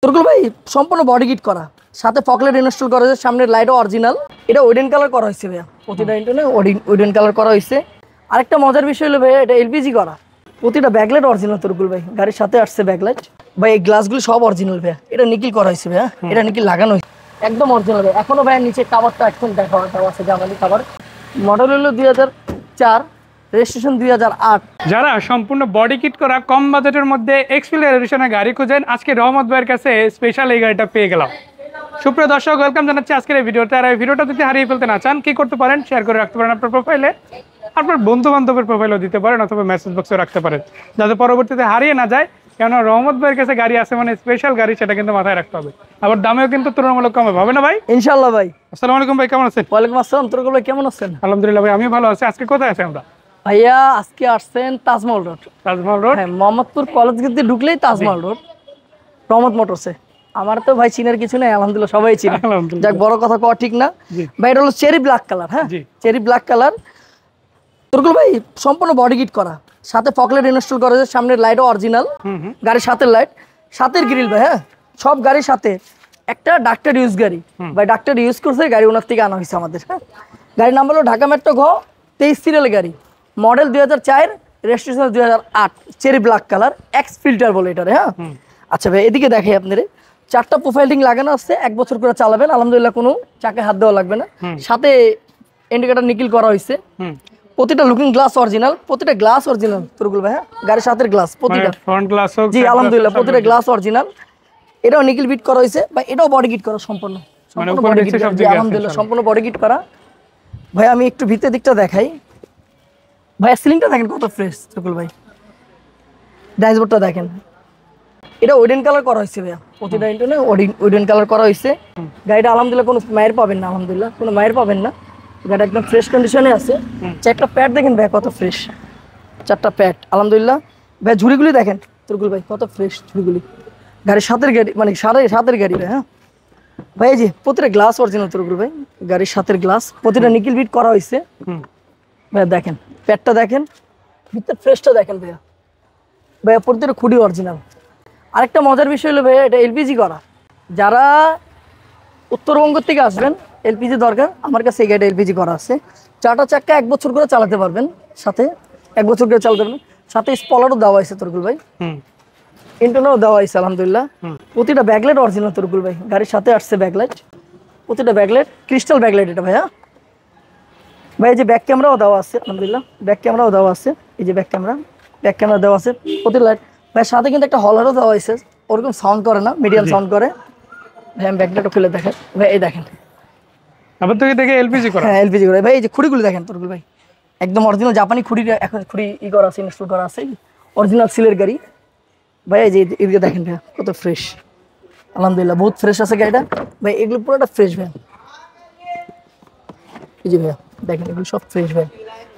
তুরকুল ভাই সম্পূর্ণ body kit করা, সাথে ফকলেট ইনস্টল করা হয়েছে, সামনের লাইটও অরিজিনাল। এটা উডেন কালার করা হয়েছে ভাইয়া, প্রতিটা ইন্টারনে উডেন কালার করা হয়েছে। আরেকটা মজার বিষয় হলো ভাইয়া, এটা এলপিজি করা, প্রতিটা ব্যাকলাইট অরিজিনাল। তুরকুল ভাই গাড়ির সাথে আসছে ব্যাকলাইট ভাই, এই গ্লাসগুলো সব অরিজিনাল ভাইয়া। এটা নিকিল করা হয়েছে ভাইয়া, এটা নিকিল লাগানো হয়েছে একদম অরিজিনাল ভাই। এখনো ভাইয়া নিচে কাভারটা এখন দেখা আছে, জামালি কাভার। মডেল হলো 2004, রেজিস্ট্রেশন 2008। যারা সম্পূর্ণ বডি কিট করা কম বাজেটের মধ্যে এক্সপিরিয়েন্স এডিশনের গাড়ি খুঁজেন, আজকে রহমত ভাইয়ের কাছে স্পেশাল এই গাড়িটা পেয়ে গেলাম। সুপ্রিয় দর্শক, ওয়েলকাম জানাচ্ছি আজকের এই ভিডিওতে। আর এই ভিডিওটা যদি হারিয়ে ফেলতে না চান, কি করতে পারেন? শেয়ার করে রাখতে পারেন আপনার প্রোফাইলে, আপনার বন্ধু বান্ধবের প্রোফাইলও দিতে পারেন, অথবা মেসেজ বক্সেও রাখতে পারেন, যাতে পরবর্তীতে হারিয়ে না যায়। কেননা রহমত ভাইয়ের কাছে গাড়ি আছে মানে স্পেশাল গাড়ি, সেটা কিন্তু মাথায় রাখতে হবে। আবার দামেও কিন্তু তুলনামূলক কম হবে না ভাই? ইনশাআল্লাহ ভাই। আসসালামু আলাইকুম ভাই, কেমন আছেন? ওয়ালাইকুম আসসালাম। তুরকুল ভাই কেমন আছেন? আলহামদুলিল্লাহ ভাই, আমি ভালো আছি। আজকে কোথায় আছি আমরা? ভাইয়া আজকে আসছেন তাজমহল রোড। তাজমহল রোড, হ্যাঁ, মোহাম্মদপুর কলেজ গেটে ঢুকলেই তাজমহল রোড, রহমত মোটরসে। আমার তো ভাই চিনার কিছু নেই, আলহামদুলিল্লাহ সবাই চিনে। যাক, বড় কথা কওয়া ঠিক না ভাই। এটা হলো চেরি ব্ল্যাক কালার। হ্যাঁ, চেরি ব্ল্যাক কালার। তুরকুল ভাই সম্পূর্ণ বডি কিট করা, সাথে ফকলেট ইনস্টল করা হয়েছে, সামনের লাইটও অরিজিনাল, গাড়ির সাথে লাইট, সাথের গ্রিল ভাই। হ্যাঁ, সব গাড়ির সাথে। একটা ডাক্তার ইউজ গাড়ি ভাই, ডাক্তার ইউজ করছে গাড়ি, ওনার থেকে আনা হয়েছে আমাদের। হ্যাঁ, গাড়ির নাম হলো ঢাকা মেট্রো ঘ 23 সিরিয়ালের গাড়ি, model 2004, registration 2008, cherry black colour, X filter বলে এটারে। হ্যাঁ, আচ্ছা ভাই এদিকে দেখাই আপনাদের। 4টা প্রোফাইলিং লাগানো আছে, 1 বছর করে চালাবেন আলহামদুলিল্লাহ, কোনো চাকে হাত দেওয়া লাগবে না। সাথে ইন্ডিকেটর নিকিল করা হয়েছে, প্রতিটা লুকিং গ্লাস অরিজিনাল, প্রতিটা গ্লাস অরিজিনাল। তুরকুল ভাই, হ্যাঁ, গাড়ির সাথে গ্লাস প্রতিটা, ফ্রন্ট গ্লাস হোক, জি আলহামদুলিল্লাহ প্রতিটা গ্লাস অরিজিনাল। এটাও নিকিল বিট করা হয়েছে ভাই, এটাও বডি কিট করা সম্পূর্ণ, আলহামদুলিল্লাহ সম্পূর্ণ বডি কিট করা ভাই। আমি একটু ভিতরের দিকটা দেখাই ভাই, সিলিংটা দেখেন কত ফ্রেশ। তুরকুল ভাই ড্যাশবোর্ডটা দেখেন, এটা উডেন কালার করা হয়েছে ভাইয়া, প্রতিটা ইন্টারনে উডেন কালার করা হয়েছে। গাড়িটা আলহামদুলিল্লাহ কোনো মায়ের পাবেন না, আলহামদুলিল্লাহ কোনো মায়ের পাবেন না। গাড়িটা একদম ফ্রেশ কন্ডিশনে আছে। 4টা প্যাড দেখেন ভাই কত ফ্রেশ, 4টা প্যাড আলহামদুলিল্লাহ ভাই। ঝুড়িগুলি দেখেন তুরকুল ভাই কত ফ্রেশ ঝুড়িগুলি, গাড়ির সাথের গাড়ি মানে সাথের গাড়ি ভাই। হ্যাঁ ভাই, এই যে প্রতিটা গ্লাস অরিজিনাল তুরকুল ভাই, গাড়ির সাথের গ্লাস, প্রতিটা নিকিল বিট করা হয়েছে ভাই। দেখেন প্যাডটা দেখেন, ভিতর ফ্রেশটা দেখেন ভাইয়া। ভাইয়া প্রতিটা খুঁটি অরিজিনাল। আরেকটা মজার বিষয় হলো ভাইয়া, এটা এলপিজি করা। যারা উত্তরবঙ্গ থেকে আসবেন, এলপিজি দরকার, আমার কাছে এই গাড়িটা এলপিজি করা আছে। 4টা চাক্কা 1 বছর করে চালাতে পারবেন, সাথে 1 বছর করে চালাতে পারবেন। সাথে স্পলারও দেওয়া হয়েছে তুরকুল ভাই, ইন্টারনালও দেওয়া হয়েছে আলহামদুলিল্লাহ। প্রতিটা ব্যাকলাইট অরিজিনাল তুরকুল ভাই, গাড়ির সাথে আসছে ব্যাকলাইট, প্রতিটা ব্যাকলাইট ক্রিস্টাল ব্যাকলাইট এটা ভাইয়া। ভাই এই যে ব্যাক ক্যামেরাও দেওয়া আছে আলহামদুলিল্লাহ, ব্যাক ক্যামেরাও দেওয়া আছে, এই যে ব্যাক ক্যামেরা দেওয়া আছে প্রতিটা লাইট ভাই। সাথে কিন্তু একটা হলারও দেওয়া হয়েছে, ওরকম সাউন্ড করে না, মিডিয়াম সাউন্ড করে ভাই। আমি ব্যাকলাইটও খুলে দেখেন ভাই, এই দেখেন আবার তো দেখে এলপিজি করা। হ্যাঁ, এলপিজি করা ভাই। এই যে খুঁড়িগুলো দেখেন তুরকুল ভাই, একদম অরিজিনাল জাপানি খুঁড়ি, এখন খুঁড়ি করা আছে, ইনস্টল করা আছে, অরিজিনাল সিলের গাড়ি ভাই। এই যে এদিকে দেখেন ভাই কত ফ্রেশ, আলহামদুলিল্লাহ বহুত ফ্রেশ আছে গাড়িটা ভাই। এগুলো পুরোটা ফ্রেশ ভাই, এই যে ভাইয়া দেখেন এগুলো সব ফ্রেশ ভাই।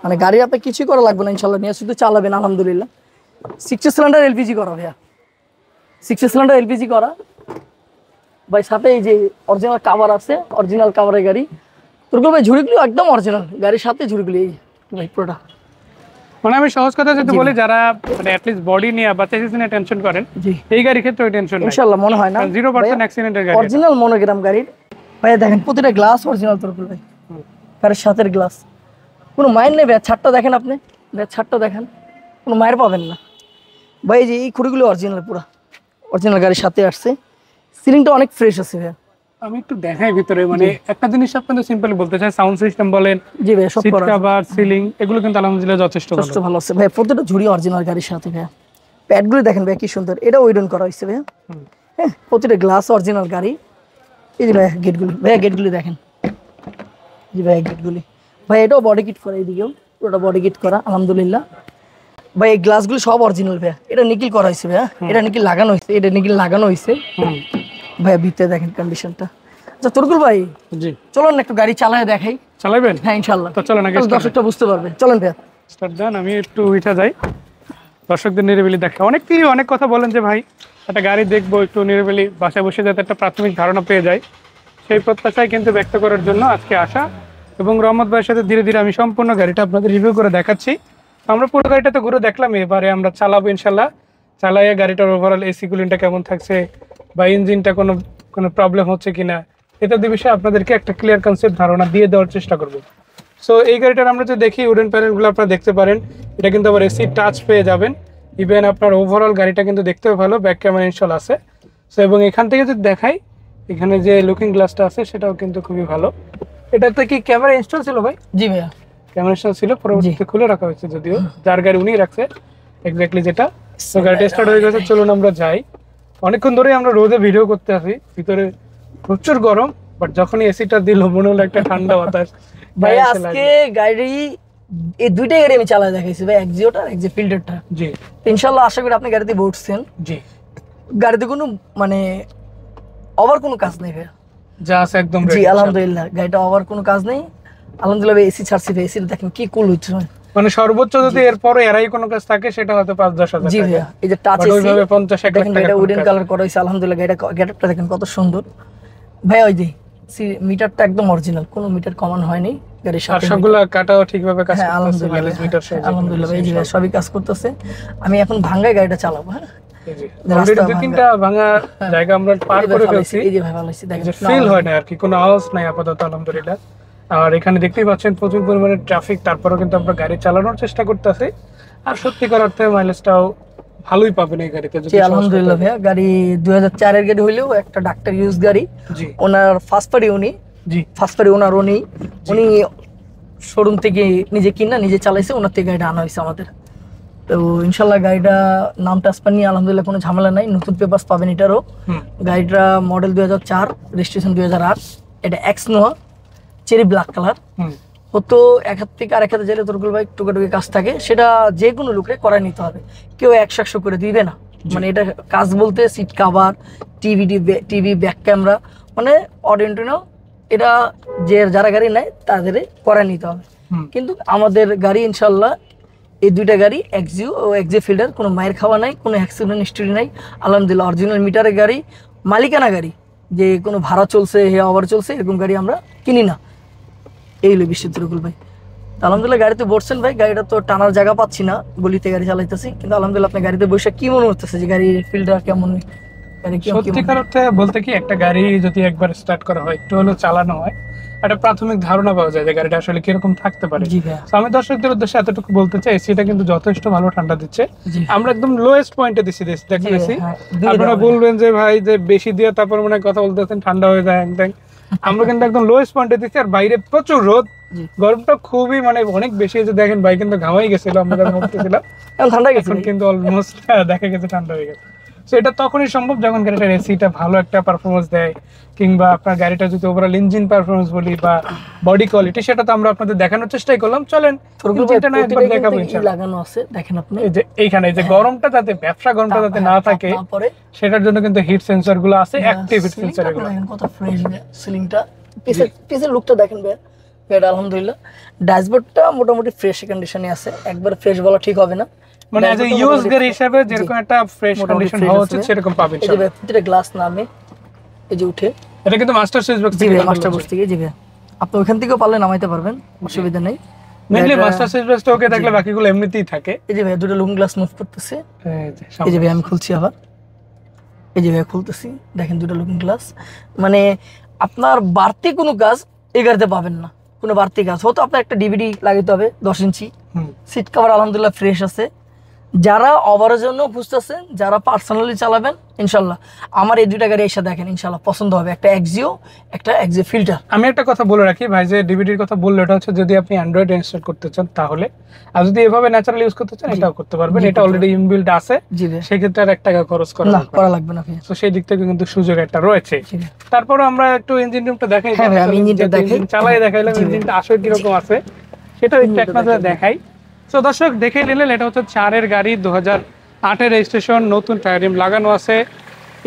মানে গাড়ি আপনি কিছুই করা লাগবে না ইনশাল্লাহ, নিয়ে শুধু চালাবেন আলহামদুলিল্লাহ। 6 সিলিন্ডার এলপিজি করা ভাইয়া, 6 সিলিন্ডার এলপিজি করা ভাই। সাথে এই যে অরিজিনাল কাভার আছে, অরিজিনাল কাভারের গাড়ি তুরকুল ভাই। ঝুড়িগুলো একদম অরিজিনাল, গাড়ির সাথে ঝুড়িগুলি এই ভাই পুরোটা। মানে আমি সহজ কথা যদি বলি, যারা মানে অ্যাট লিস্ট বডি নিয়ে বা চেসিস নিয়ে টেনশন করেন, এই গাড়ির ক্ষেত্রে ওই টেনশন নাই ইনশাআল্লাহ। মনে হয় না 0% অ্যাক্সিডেন্টের গাড়ি, অরিজিনাল মনোগ্রাম গাড়ির ভাই। দেখেন প্রতিটা গ্লাস অরিজিনাল তুরকুল ভাই, গাড়ির সাথের গ্লাস, কোনো মায়ের নেই ভাই। ছাদটা দেখেন আপনি ভাই, ছাদটা দেখেন, কোনো মায়ের পাবেন না ভাই। এই যে এই খুঁড়িগুলো অরিজিনাল, পুরো অরিজিনাল গাড়ির সাথে আসছে। সিলিংটা অনেক ফ্রেশ আছে ভাই। আমি একটু দেখাই ভিতরে, মানে একটা জিনিস আপনাদের সিম্পলি বলতে চাই, সাউন্ড সিস্টেম বলেন, জি ভাই, সব করা, কভার, সিলিং, এগুলো কিন্তু আলহামদুলিল্লাহ যথেষ্ট ভালো আছে ভাই। প্রতিটা ঝুড়ি অরিজিনাল গাড়ির সাথে ভাই। প্যাডগুলো দেখেন ভাই কি সুন্দর, এটা ওয়েডন করা হয়েছে ভাই। হ্যাঁ, প্রতিটা গ্লাস অরিজিনাল গাড়ি। এই যে ভাই গেটগুলি ভাই, গেটগুলি দেখেন, জি ভাই গেটগুলি ভাই। এটাও বডি কিট করা, এইদিকেও পুরোটা বডি কিট করা আলহামদুলিল্লাহ ভাই। এই গ্লাসগুলো সব অরিজিনাল ভাই, এটা নিকিল করা হয়েছে ভাই, এটা নিকিল লাগানো হয়েছে, এটা নিকিল লাগানো হয়েছে ভাই। ভিতরে দেখেন কন্ডিশনটা। আচ্ছা তুরকুল ভাই, জি চলুন একটু গাড়ি চালায় দেখাই। চালাবেন? হ্যাঁ ইনশাআল্লাহ, তো চলেন আগে দর্শকটা বুঝতে পারবে। চলেন ভাই স্টার্ট দেন, আমি একটু উঠে যাই, দর্শকদের নিরিবিলি দেখা। অনেকেই অনেক কথা বলেন যে ভাই একটা গাড়ি দেখবো, একটু নিরিবিলি বাসায় বসে যাতে একটা প্রাথমিক ধারণা পেয়ে যায়, সেই প্রত্যাশায় কিন্তু ব্যক্ত করার জন্য আজকে আসা। এবং রহমত ভাইয়ের সাথে ধীরে ধীরে আমি সম্পূর্ণ গাড়িটা আপনাদের রিভিউ করে দেখাচ্ছি। আমরা পুরো গাড়িটা তো ঘুরে দেখলাম, এবারে আমরা চালাবো ইনশাল্লাহ। চালাইয়ে গাড়িটার ওভারঅল এসি কুলিংটা কেমন থাকছে, বা ইঞ্জিনটা কোনো কোনো প্রবলেম হচ্ছে কিনা ইত্যাদি বিষয়ে আপনাদেরকে একটা ক্লিয়ার কনসেপ্ট ধারণা দিয়ে দেওয়ার চেষ্টা করব। সো এই গাড়িটার আমরা যদি দেখি উডেন প্যানেলগুলো আপনারা দেখতে পারেন, এটা কিন্তু আবার এসি টাচ পেয়ে যাবেন। ইভেন আপনার ওভারঅল গাড়িটা কিন্তু দেখতেও ভালো, ব্যাক ক্যামেরা ইনস্টল আছে। সো এবং এখান থেকে যদি দেখাই, এখানে যে লুকিং গ্লাসটা আছে সেটাও কিন্তু খুবই ভালো। এটাতে কি ক্যামেরা ইনস্টল ছিল ভাই? জি ভাইয়া, ক্যামেরা ইনস্টল ছিল, পরবর্তীতে খুলে রাখা হয়েছে যদিও, যার গাড়ি উনিই রাখছে এক্স্যাক্টলি যেটা। তো গাড়িটা স্টার্ট হয়ে গেছে, চলুন আমরা যাই। অনেকক্ষণ ধরেই আমরা রোদে ভিডিও করতে আসি, ভিতরে প্রচুর গরম, বাট যখনই এসিটা দিল মনে হলো একটা ঠান্ডা বাতাস। ভাই আজকে গাড়ি এই দুইটাই গাড়ি আমি চালায় দেখাইছি ভাই, এক্সিওটা এক্সিও ফিল্টারটা। জি ইনশাআল্লাহ আশা করি আপনি গাড়িতে বসছেন। জি, গাড়িতে কোনো মানে ওভার কোনো কাজ নেই ভাই, যা আছে একদম জি আলহামদুলিল্লাহ গাড়িটা ওভার কোনো কাজ নেই আলহামদুলিল্লাহ। এসি ছাড়ছি ভাই, এসিটা দেখেন কি কুল হচ্ছে, মানে সর্বোচ্চ যদি এরপরে এরাই কোনো কাজ থাকে সেটা হয়তো 5-10 হাজার। জি ভাইয়া, এই যে টাচ এসি 50-1 লাখ টাকা উডেন কালার করা হয়েছে আলহামদুলিল্লাহ। গাড়িটা গেটআপটা দেখেন কত সুন্দর ভাই। ওই যে মিটারটা একদম অরিজিনাল, কোনো মিটার কমান হয়নি গাড়ির সাথে। সবগুলো কাটাও ঠিকভাবে কাজ করতেছে, আলহামদুলিল্লাহ মাইলেজ মিটার সহ আলহামদুলিল্লাহ ভাই, জি ভাই সবই কাজ করতেছে। আমি এখন ভাঙ্গায় গাড়িটা চালাবো। হ্যাঁ অলরেডি 2-3টা ভাঙা জায়গা আমরা পার করে ফেলছি, এই যে ভাই ভালো হইছে দেখেন, ফিল হয় না আর কি, কোনো আওয়াজ নাই আপাতত আলহামদুলিল্লাহ। আর এখানে দেখতেই পাচ্ছেন প্রচুর পরিমাণে ট্রাফিক, তারপরেও কিন্তু আমরা গাড়ি চালানোর চেষ্টা করতেছি। আর সত্যিকার অর্থে মাইলেজটাও ভালোই পাবেন এই গাড়িতে। জি আলহামদুলিল্লাহ ভাইয়া, গাড়ি 2004 এর গাড়ি হইলেও একটা ডাক্তার ইউজ গাড়ি। জি ওনার ফার্স্ট পার্টি উনি, জি ফার্স্ট পার্টি ওনার উনি শোরুম থেকে নিজে কিনা নিজে চালাইছে, ওনার থেকে গাড়িটা আনা হয়েছে আমাদের। তো ইনশাল্লাহ গাড়িটা নাম ট্রান্সফার নিয়ে আলহামদুলিল্লাহ কোনো ঝামেলা নাই, নতুন পেপারস পাবেন এটারও। গাড়িটা মডেল 2004, রেজিস্ট্রেশন 2008। এটা এক্স নোয়া চেরি ব্ল্যাক কালার। হতো এক হাত থেকে আরেক হাতে যাইলে তোরগুলো ভাই টুকাটুকি কাজ থাকে, সেটা যে কোনো লোকরে করাই নিতে হবে, কেউ 100 করে দিবে না। মানে এটা কাজ বলতে seat cover, TV back camera, মানে অডিও, এটা যে যারা গাড়ি নেয় তাদের করাই নিতে হবে। কিন্তু আমাদের গাড়ি ইনশাল্লাহ এই দুইটা গাড়ি এক্সিও ও এক্সিও ফিল্টার, কোনো মায়ের খাওয়া নাই, কোনো অ্যাক্সিডেন্ট হিস্ট্রি নাই আলহামদুলিল্লাহ। অরিজিনাল মিটারের গাড়ি, মালিকানা গাড়ি, যে কোনো ভাড়া চলছে ওভার চলছে এরকম গাড়ি আমরা কিনি না। এই হলো বিশ্ব তরকুল ভাই। আলহামদুলিল্লাহ গাড়িতে বসছেন ভাই, গাড়িটা তো টানার জায়গা পাচ্ছি না, গলিতে গাড়ি চালাইতেছি, কিন্তু আলহামদুলিল্লাহ আপনার গাড়িতে বসে কি মনে হচ্ছে যে গাড়ির ফিল্টার কেমন? সত্যিকার অর্থে বলতে কি, একটা গাড়ি যদি একবার স্টার্ট করা হয়, একটু হলেও চালানো হয়, একটা প্রাথমিক ধারণা পাওয়া যায় যে গাড়িটা আসলে কিরকম থাকতে পারে। আমি দর্শকদের উদ্দেশ্যে এতটুকু বলতে চাই, এসিটা কিন্তু যথেষ্ট ভালো ঠান্ডা দিচ্ছে। আমরা একদম লোয়েস্ট পয়েন্টে দিচ্ছি দেখেন এসি। আপনারা বলবেন যে ভাই যে বেশি দিয়ে তারপর মনে হয় কথা বলতেছেন ঠান্ডা হয়ে যায় একদম, আমরা কিন্তু একদম লোয়েস্ট পয়েন্টে দিচ্ছি। আর বাইরে প্রচুর রোদ, গরমটা খুবই মানে অনেক বেশি, যে দেখেন বাইক কিন্তু ঘামাই গেছিল, আমরা যখন উঠতেছিলাম ঠান্ডা গেছে, কিন্তু অলমোস্ট দেখা গেছে ঠান্ডা হয়ে গেছে। সো এটা তখনই সম্ভব যখন গাড়িটার এসিটা ভালো একটা পারফরমেন্স দেয়, কিংবা আপনার গাড়িটা যদি ওভারঅল ইঞ্জিন পারফরমেন্স বলি বা বডি কোয়ালিটি, সেটা তো আমরা আপনাদের দেখানোর চেষ্টাই করলাম। চলেন ইঞ্জিনটা না একবার দেখাবো ইনশাআল্লাহ। লাগানো আছে দেখেন আপনি, এই যে এইখানে এই যে গরমটা যাতে ব্যবসা গরমটা যাতে না থাকে সেটার জন্য কিন্তু হিট সেন্সর গুলো আছে, অ্যাক্টিভ হিট সেন্সর গুলো। দেখেন কত ফ্রেশ সিলিংটা, পিছের লুকটা দেখেন ভাই, এটা আলহামদুলিল্লাহ। ড্যাশবোর্ডটা মোটামুটি ফ্রেশ কন্ডিশনে আছে, একবার ফ্রেশ বলা ঠিক হবে না, মানে এজ এ ইউজ গাড়ি হিসেবে যেরকম একটা ফ্রেশ কন্ডিশন হওয়া উচিত সেরকম পাবেন। এই যে ভাই প্রতিটা গ্লাস নামে এই যে উঠে, এটা কিন্তু মাস্টার সুইচ বক্স থেকে, মাস্টার বক্স থেকে। জি ভাই আপনি ওখান থেকেও পারলে নামাইতে পারবেন, অসুবিধা নেই। মেইনলি মাস্টার সুইচ বক্সটা ওকে দেখলে বাকিগুলো এমনিতেই থাকে। এই যে ভাই দুটো লুকিং গ্লাস মুভ করতেছে, এই যে ভাই আমি খুলছি আবার, এই যে ভাই খুলতেছি দেখেন দুটো লুকিং গ্লাস। মানে আপনার বাড়তি কোনো কাজ এই গাড়িতে পাবেন না, কোনো বাড়তি কাজ হতো আপনার একটা ডিভিডি লাগাইতে হবে 10 ইঞ্চি। সিট কভার আলহামদুলিল্লাহ ফ্রেশ আছে। যারা ওভারের জন্য খুঁজতেছেন, যারা পার্সোনালি চালাবেন, ইনশাল্লাহ আমার এই দুইটা গাড়ি এসে দেখেন, ইনশাল্লাহ পছন্দ হবে। একটা এক্সিও, একটা এক্সিও ফিল্টার। আমি একটা কথা বলে রাখি ভাই, যে ডিভিডির কথা বললে এটা হচ্ছে যদি আপনি অ্যান্ড্রয়েড ইনস্টল করতে চান তাহলে, আর যদি এভাবে ন্যাচারালি ইউজ করতে চান এটাও করতে পারবেন, এটা অলরেডি ইনবিল্ট আছে, সেক্ষেত্রে আর 1 টাকা খরচ করা লাগবে না। তো সেই দিক থেকে কিন্তু সুযোগ একটা রয়েছে। তারপরে আমরা একটু ইঞ্জিন রুমটা দেখাই, চালাই দেখাইলাম ইঞ্জিনটা আসলে কিরকম আছে সেটাও একটু এক নজরে দেখাই। তো দর্শক দেখে নিলেন, এটা হচ্ছে 4 এর গাড়ি, 2008 এর রেজিস্ট্রেশন, নতুন টায়ার রিম লাগানো আছে।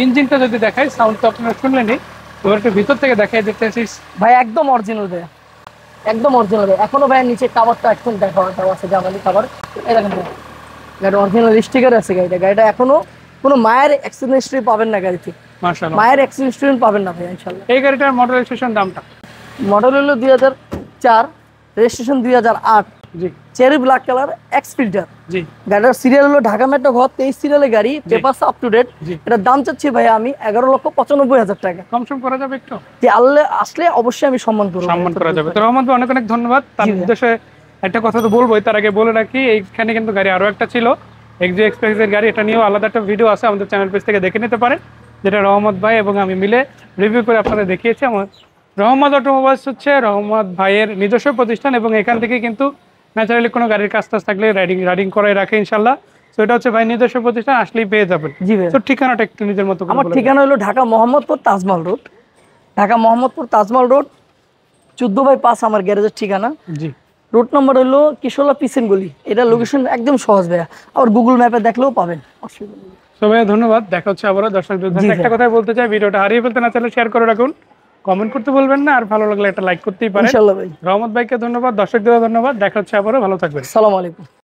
ইঞ্জিনটা যদি দেখাই, সাউন্ড তো আপনারা শুনলেনই, এবার একটু ভিতর থেকে দেখাই দেখতেছিস ভাই, একদম অরিজিনাল ভাই, একদম অরিজিনাল ভাই। এখনো ভাই নিচে কভারটা একদম দেখা আছে, জামালি কভার, এই দেখেন ভাই গাড়ি অরিজিনাল স্টিকার আছে। গাড়িটা এখনো কোনো মায়ের অ্যাক্সিডেন্ট হিস্ট্রি পাবেন না গাড়িতে, মাশাআল্লাহ মায়ের অ্যাক্সিডেন্ট হিস্ট্রি পাবেন না ভাই ইনশাআল্লাহ। এই গাড়িটার মডেল রেজিস্ট্রেশন দামটা, মডেল হলো 2004, রেজিস্ট্রেশন 2008। জি cherry black colour X filter. জি গাড়ির সিরিয়াল হলো ঢাকা মেট্রো ঘর 23 সিরিয়ালের গাড়ি, পেপারস আপ টু ডেট। জি। এটার দাম চাচ্ছি ভাই আমি 11,95,000 টাকা। কম সম করা যাবে একটু? যে আল্লাহ আসলে অবশ্যই আমি সম্মান করব। সম্মান করা যাবে। তো রহমত ভাই অনেক অনেক ধন্যবাদ। তার জি ভাই। উদ্দেশ্যে একটা কথা তো বলবোই, তার আগে বলে রাখি এইখানে কিন্তু গাড়ি আরো একটা ছিল এক্সিও এক্সপ্রেসের গাড়ি, এটা নিয়েও আলাদা একটা ভিডিও আছে, আমাদের চ্যানেল পেজ থেকে দেখে নিতে পারেন, যেটা রহমত ভাই এবং আমি মিলে রিভিউ করে আপনাদের দেখিয়েছি। আমার রহমত অটোমোবাইলস হচ্ছে রহমত ভাইয়ের নিজস্ব প্রতিষ্ঠান এবং এখান থেকে কিন্তু ন্যাচারালি কোনো গাড়ির কাজ টাজ থাকলে রাইডিং করাই রাখে ইনশাল্লাহ। তো এটা হচ্ছে ভাই নিজস্ব প্রতিষ্ঠান, আসলেই পেয়ে যাবেন। জি ভাই। তো ঠিকানাটা একটু নিজের মতো করে আমার বলে ঠিকানা হলো ঢাকা মোহাম্মদপুর তাজমহল রোড। ঢাকা মোহাম্মদপুর তাজমহল রোড 14/5 আমার গ্যারেজের ঠিকানা। দিন। জি রুট নম্বর হলো কিশোলা পিসেন গলি। এটা লোকেশন একদম সহজ ভাইয়া, আবার গুগল ম্যাপে দেখলেও পাবেন, অসুবিধা নেই। তো ভাইয়া ধন্যবাদ, দেখা হচ্ছে আবারও। দর্শকদের জি একটা ভাই। কথাই বলতে চাই, ভিডিওটা হারিয়ে ফেলতে না চাইলে শেয়ার করে রাখুন, কমেন্ট করতে বলবেন না, আর ভালো লাগলে একটা লাইক করতেই পারেন। ইনশাআল্লাহ ভাই। রহমত ভাইকে ধন্যবাদ, দর্শকদেরও ধন্যবাদ, দেখা হচ্ছে আবারও, ভালো থাকবেন। আসসালামু আলাইকুম।